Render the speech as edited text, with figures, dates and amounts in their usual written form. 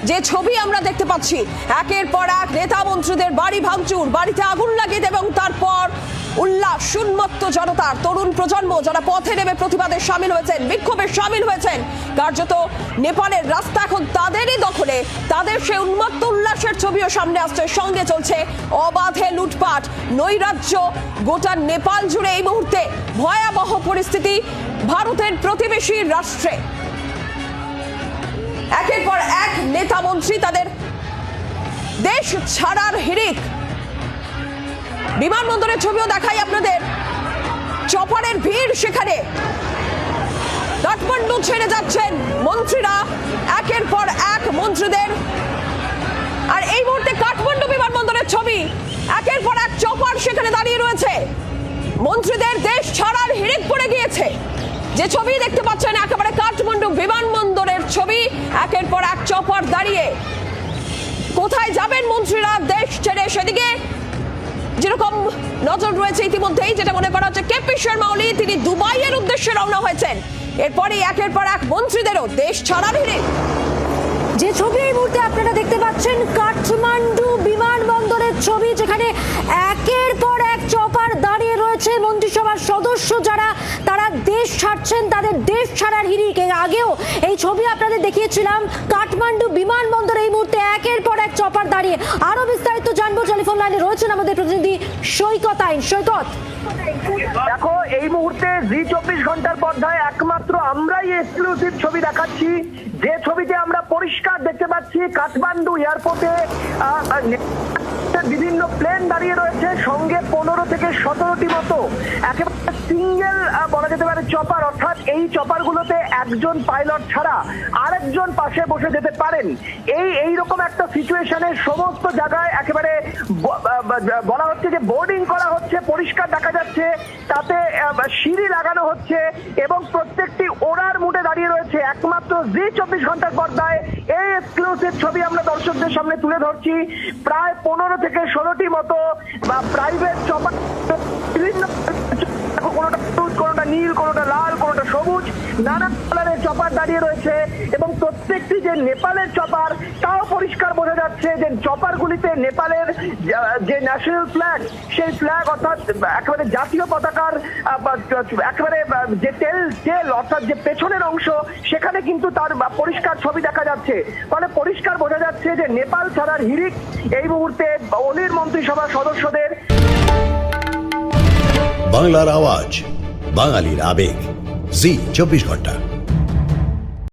যে ছবি আমরা দেখতে পাচ্ছি, একের পর এক নেতা মন্ত্রীদের বাড়ি ভাঙচুর, বাড়িতে আগুন লাগিয়ে এবং তারপর উল্লাস, উন্মত্ত জনতার তরুণ প্রজন্ম যারা পথে নেমে প্রতিবাদে সামিল হয়েছেন, বিক্ষোভে সামিল হয়েছেন। কার্যত নেপালের রাস্তা এখন তাদেরই দখলে। তাদের সেই উন্মত্ত উল্লাসের ছবিও সামনে আসছে। সঙ্গে চলছে অবাধে লুটপাট, নৈরাজ্য। গোটা নেপাল জুড়ে এই মুহূর্তে ভয়াবহ পরিস্থিতি ভারতের প্রতিবেশী রাষ্ট্রে। একের পর এক নেতা মন্ত্রী তাদের দেশ ছাড়ার হিড়িক। বিমানবন্দরের ছবিও দেখাই আপনাদের, চপারের ভিড় সেখানে। কাঠমান্ডু ছেড়ে যাচ্ছেন মন্ত্রীরা, একের পর এক মন্ত্রীদের। আর এই মুহূর্তে কাঠমান্ডু বিমানবন্দরের ছবি, একের পর এক চপার সেখানে দাঁড়িয়ে রয়েছে। মন্ত্রীদের দেশ ছাড়ার হিড়িক পড়ে গিয়েছে। যে ছবি দেখতে পাচ্ছেন একেবারে কাঠমান্ডু বিমানবন্দরের ছবি, একের পর এক চপার দাঁড়িয়ে। কোথায় যাবেন মন্ত্রীরা দেশ ছেড়ে? সেদিকে যেরকম নজর রয়েছে ইতিমধ্যেই, যেটা মনে করা হচ্ছে কেপি শর্মা ওলি তিনি দুবাইয়ের উদ্দেশ্যে রওনা হয়েছেন। এরপরই একের পর এক মন্ত্রীদেরও দেশ ছাড়ার হিড়িক। যে ছবি এই মুহূর্তে আপনারা দেখতে পাচ্ছেন কাঠমান্ডু বিমানবন্দরের ছবি, যেখানে একের পর এক চপার দাঁড়িয়ে রয়েছে। মন্ত্রিসভার সদস্য যারা তারা দেশ ছাড়ছেন, তাদের দেশ ছাড়ার হিড়িক। এর আগেও এই ছবি আপনাদের দেখিয়েছিলাম। কাঠমান্ডু বিমানবন্দরে এই মুহূর্তে একের পর এক চপার দাঁড়িয়ে। আরো বিস্তারিত জানবো, টেলিফোন লাইনে রয়েছেন আমাদের প্রতিনিধি সৈকত আইন। সৈকত, দেখো এই মুহূর্তে জি 24 ঘন্টার পর্দায় একমাত্র আমরাই এক্সক্লুসিভ ছবি দেখাচ্ছি। যে ছবিতে আমরা পরিষ্কার দেখতে পাচ্ছি কাঠমান্ডু এয়ারপোর্টে বিভিন্ন প্লেন দাঁড়িয়ে রয়েছে, সঙ্গে 15 থেকে 17টি মতো একেবারে সিঙ্গেল বলা যেতে পারে চপার। অর্থাৎ এই চপার গুলোতে একজন পাইলট ছাড়া আরেকজন পাশে বসে যেতে পারেন। এইরকম একটা সিচুয়েশনে সমস্ত জায়গায় একেবারে বলা হচ্ছে যে বোর্ডিং করা হচ্ছে, পরিষ্কার দেখা যাচ্ছে, তাতে সিঁড়ি লাগানো হচ্ছে এবং প্রত্যেকটি ওড়ার মুডে দাঁড়িয়ে রয়েছে। একমাত্র জি 24 ঘন্টার পর্দায় এই এক্সক্লুসিভ ছবি আমরা দর্শকদের সামনে তুলে ধরছি। প্রায় 15 থেকে 16টি মতো প্রাইভেট চপার, বিভিন্ন কোনোটা হলুদ, কোনোটা নীল, কোনোটা লাল, কোনোটা সবুজ, নানা কালারের চপার দাঁড়িয়ে রয়েছে। এবং প্রত্যেকটি যে নেপালের চপার, তাও পরিষ্কার বোঝা যাচ্ছে যে চপারগুলিতে নেপালের যে ন্যাশনাল ফ্ল্যাগ, সেই ফ্ল্যাগ অর্থাৎ একেবারে জাতীয় পতাকার একেবারে যে তেল অর্থাৎ যে পেছনের অংশ, সেখানে কিন্তু তার পরিষ্কার ছবি দেখা যাচ্ছে। ফলে পরিষ্কার বোঝা যাচ্ছে যে নেপাল ছাড়ার হিড়িক এই মুহূর্তে অলির মন্ত্রিসভার সদস্যদের। বাংলার আওয়াজ, বাঙালির আবেগ, জি 24 ঘন্টা।